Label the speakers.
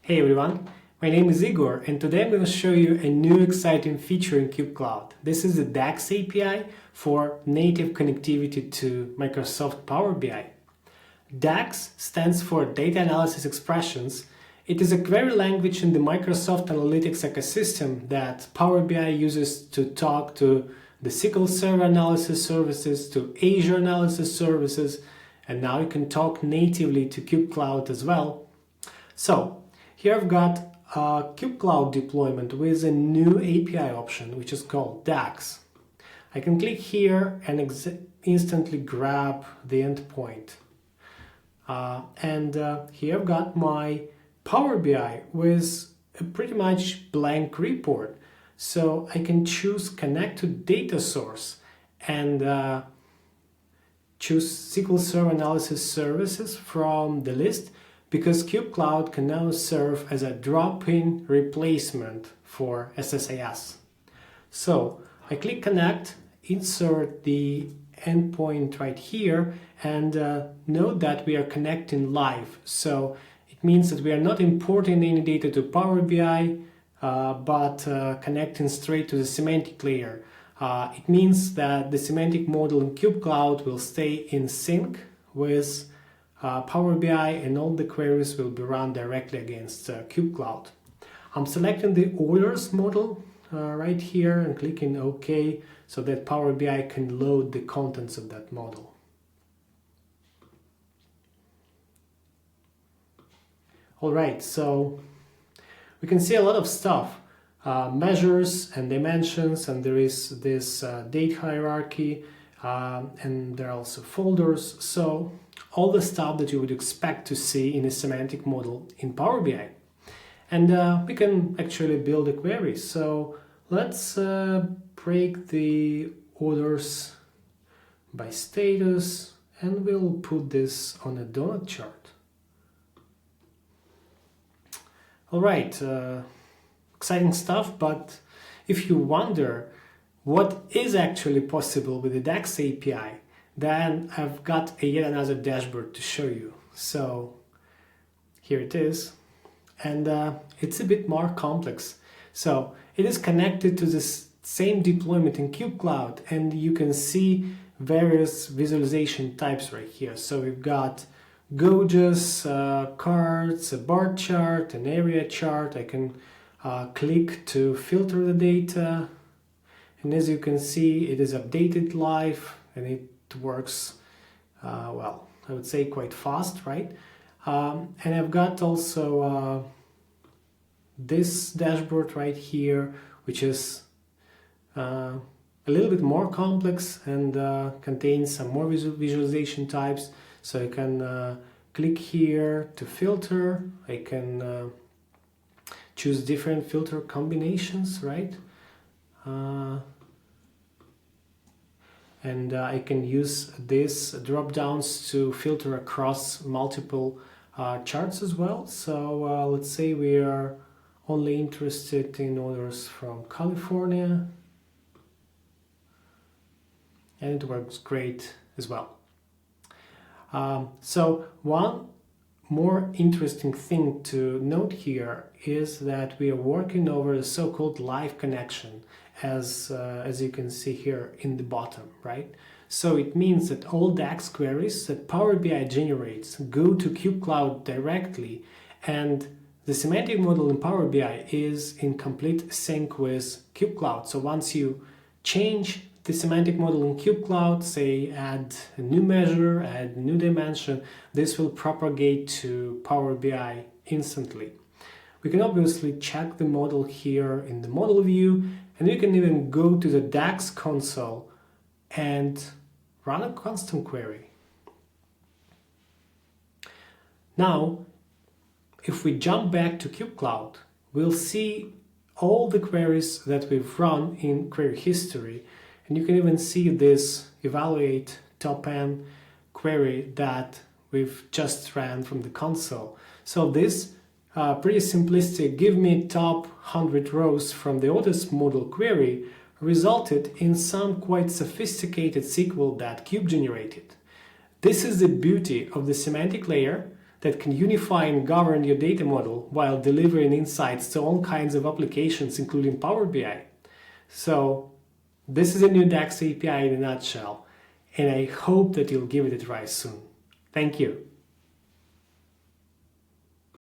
Speaker 1: Hey everyone, my name is Igor and today I'm going to show you a new exciting feature in kubecloud. This is the DAX API for native connectivity to Microsoft Power BI. DAX stands for Data Analysis Expressions. It is a query language in the Microsoft Analytics ecosystem that Power BI uses to talk to the SQL Server Analysis Services, to Azure Analysis Services, and now you can talk natively to kubecloud as well. So, here I've got a kubecloud deployment with a new API option, which is called DAX. I can click here and instantly grab the endpoint. Here I've got my Power BI with a pretty much blank report. So I can choose Connect to Data Source and choose SQL Server Analysis Services from the list, because kubecloud can now serve as a drop-in replacement for SSIS. So I click Connect, insert the endpoint right here, and note that we are connecting live. So it means that we are not importing any data to Power BI, but connecting straight to the semantic layer. It means that the semantic model in kubecloud will stay in sync with Power BI, and all the queries will be run directly against kubecloud. I'm selecting the orders model right here and clicking OK so that Power BI can load the contents of that model. Alright, so we can see a lot of stuff, measures and dimensions, and there is this date hierarchy, and there are also folders. So all the stuff that you would expect to see in a semantic model in Power BI. And we can actually build a query. So let's break the orders by status, and we'll put this on a donut chart. All right, exciting stuff, but if you wonder what is actually possible with the DAX API, then I've got yet another dashboard to show you. So here it is, and it's a bit more complex. So it is connected to this same deployment in kubecloud, and you can see various visualization types right here. So we've got gauges, cards, a bar chart, an area chart. I can click to filter the data, and as you can see, it is updated live, and it works, well, I would say quite fast, right? And I've got also this dashboard right here, which is a little bit more complex and contains some more visualization types. So I can click here to filter. I can choose different filter combinations, right? And I can use these drop downs to filter across multiple charts as well. So let's say we are only interested in orders from California, and it works great as well. So one more interesting thing to note here is that we are working over a so-called live connection, as you can see here in the bottom, right? So it means that all DAX queries that Power BI generates go to kubecloud directly, and the semantic model in Power BI is in complete sync with kubecloud. So once you change the semantic model in kubecloud, say add a new measure, add a new dimension, this will propagate to Power BI instantly. We can obviously check the model here in the model view, and we can even go to the DAX console and run a custom query. Now, if we jump back to kubecloud, we'll see all the queries that we've run in query history. And you can even see this evaluate top N query that we've just ran from the console. So this pretty simplistic give me top 100 rows from the orders model query resulted in some quite sophisticated SQL that Cube generated. This is the beauty of the semantic layer, that can unify and govern your data model while delivering insights to all kinds of applications, including Power BI. So this is a new DAX API in a nutshell, and I hope that you'll give it a try soon. Thank you.